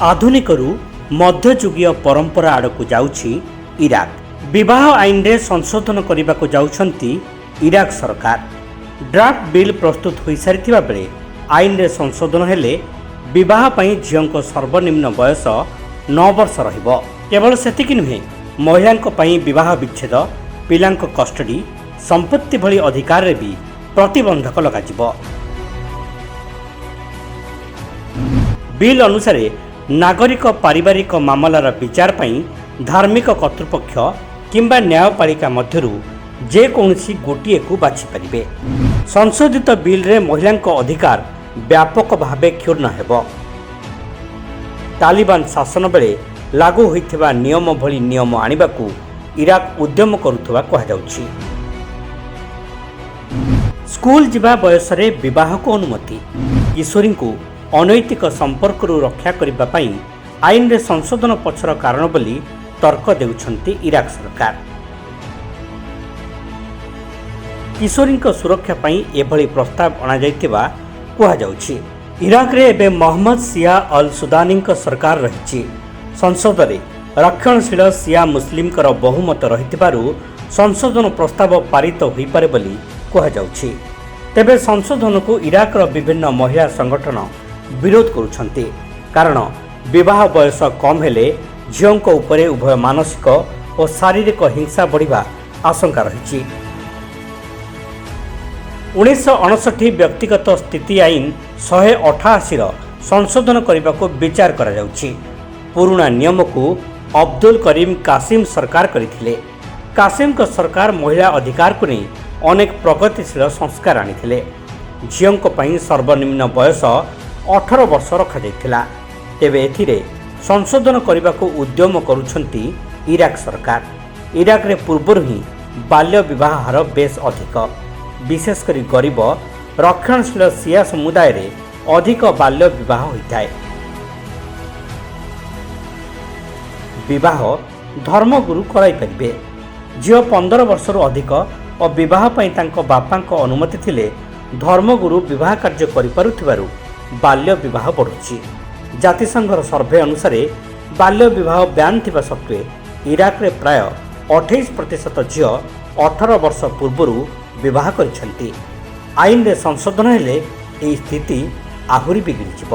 ଆଧୁନିକରୁ ମଧ୍ୟଯୁଗୀୟ ପରମ୍ପରା ଆଡ଼କୁ ଯାଉଛି ଇରାକ। ବିବାହ ଆଇନରେ ସଂଶୋଧନ କରିବାକୁ ଯାଉଛନ୍ତି ଇରାକ ସରକାର। ଡ୍ରାଫ୍ଟ ବିଲ୍ ପ୍ରସ୍ତୁତ ହୋଇସାରିଥିବା ବେଳେ ଆଇନରେ ସଂଶୋଧନ ହେଲେ ବିବାହ ପାଇଁ ଝିଅଙ୍କ ସର୍ବନିମ୍ନ ବୟସ 9 ବର୍ଷ ରହିବ। କେବଳ ସେତିକି ନୁହେଁ, ମହିଳାଙ୍କ ପାଇଁ ବିବାହ ବିଚ୍ଛେଦ, ପିଲାଙ୍କ କଷ୍ଟଡି, ସମ୍ପତ୍ତି ଭଳି ଅଧିକାରରେ ବି ପ୍ରତିବନ୍ଧକ ଲଗାଯିବ। ବିଲ୍ ଅନୁସାରେ ନାଗରିକ ପାରିବାରିକ ମାମଲାର ବିଚାର ପାଇଁ ଧାର୍ମିକ କର୍ତ୍ତୃପକ୍ଷ କିମ୍ବା ନ୍ୟାୟପାଳିକା ମଧ୍ୟରୁ ଯେକୌଣସି ଗୋଟିଏକୁ ବାଛିପାରିବେ। ସଂଶୋଧିତ ବିଲ୍ରେ ମହିଳାଙ୍କ ଅଧିକାର ବ୍ୟାପକ ଭାବେ କ୍ଷୁଣ୍ଣ ହେବ। ତାଲିବାନ ଶାସନ ବେଳେ ଲାଗୁ ହୋଇଥିବା ନିୟମ ଭଳି ନିୟମ ଆଣିବାକୁ ଇରାକ ଉଦ୍ୟମ କରୁଥିବା କୁହାଯାଉଛି। ସ୍କୁଲ ଯିବା ବୟସରେ ବିବାହକୁ ଅନୁମତି, କିଶୋରୀଙ୍କୁ ଅନୈତିକ ସମ୍ପର୍କରୁ ରକ୍ଷା କରିବା ପାଇଁ ଆଇନରେ ସଂଶୋଧନ ପଛର କାରଣ ବୋଲି ତର୍କ ଦେଉଛନ୍ତି ଇରାକ ସରକାର। କିଶୋରୀଙ୍କ ସୁରକ୍ଷା ପାଇଁ ଏଭଳି ପ୍ରସ୍ତାବ ଅଣାଯାଇଥିବା କୁହାଯାଉଛି। ଇରାକରେ ଏବେ ମହମ୍ମଦ ସିଆ ଅଲ ସୁଦାନୀଙ୍କ ସରକାର ରହିଛି। ସଂସଦରେ ରକ୍ଷଣଶୀଳ ସିଆ ମୁସଲିମଙ୍କର ବହୁମତ ରହିଥିବାରୁ ସଂଶୋଧନ ପ୍ରସ୍ତାବ ପାରିତ ହୋଇପାରେ ବୋଲି କୁହାଯାଉଛି। ତେବେ ସଂଶୋଧନକୁ ଇରାକର ବିଭିନ୍ନ ମହିଳା ସଂଗଠନ ବିରୋଧ କରୁଛନ୍ତି, କାରଣ ବିବାହ ବୟସ କମ୍ ହେଲେ ଝିଅଙ୍କ ଉପରେ ଉଭୟ ମାନସିକ ଓ ଶାରୀରିକ ହିଂସା ବଢ଼ିବା ଆଶଙ୍କା ରହିଛି। 1959 ବ୍ୟକ୍ତିଗତ ସ୍ଥିତି ଆଇନ 188ର ସଂଶୋଧନ କରିବାକୁ ବିଚାର କରାଯାଉଛି। ପୁରୁଣା ନିୟମକୁ ଅବଦୁଲ କରିମ କାସିମ ସରକାର କରିଥିଲେ। କାସିମଙ୍କ ସରକାର ମହିଳା ଅଧିକାରକୁ ନେଇ ଅନେକ ପ୍ରଗତିଶୀଳ ସଂସ୍କାର ଆଣିଥିଲେ। ଝିଅଙ୍କ ପାଇଁ ସର୍ବନିମ୍ନ ବୟସ 18 ବର୍ଷ ରଖାଯାଇଥିଲା। ତେବେ ଏଥିରେ ସଂଶୋଧନ କରିବାକୁ ଉଦ୍ୟମ କରୁଛନ୍ତି ଇରାକ ସରକାର। ଇରାକରେ ପୂର୍ବରୁ ହିଁ ବାଲ୍ୟ ବିବାହ ହାର ବେଶ୍ ଅଧିକ, ବିଶେଷ କରି ଗରିବ ରକ୍ଷଣଶୀଳ ସିଆ ସମୁଦାୟରେ ଅଧିକ ବାଲ୍ୟ ବିବାହ ହୋଇଥାଏ। ବିବାହ ଧର୍ମଗୁରୁ କରାଇପାରିବେ। ଝିଅ 15 ବର୍ଷରୁ ଅଧିକ ଓ ବିବାହ ପାଇଁ ତାଙ୍କ ବାପାଙ୍କ ଅନୁମତି ଥିଲେ ଧର୍ମଗୁରୁ ବିବାହ କାର୍ଯ୍ୟ କରିପାରୁଥିବାରୁ ବାଲ୍ୟ ବିବାହ ବଢ଼ୁଛି। ଜାତିସଂଘର ସର୍ଭେ ଅନୁସାରେ ବାଲ୍ୟ ବିବାହ ବ୍ୟାନ୍ ଥିବା ସତ୍ତ୍ୱେ ଇରାକରେ ପ୍ରାୟ 28% ଝିଅ 18 ବର୍ଷ ପୂର୍ବରୁ ବିବାହ କରିଛନ୍ତି। ଆଇନରେ ସଂଶୋଧନ ହେଲେ ଏହି ସ୍ଥିତି ଆହୁରି ବିଗିଡ଼ିଯିବ।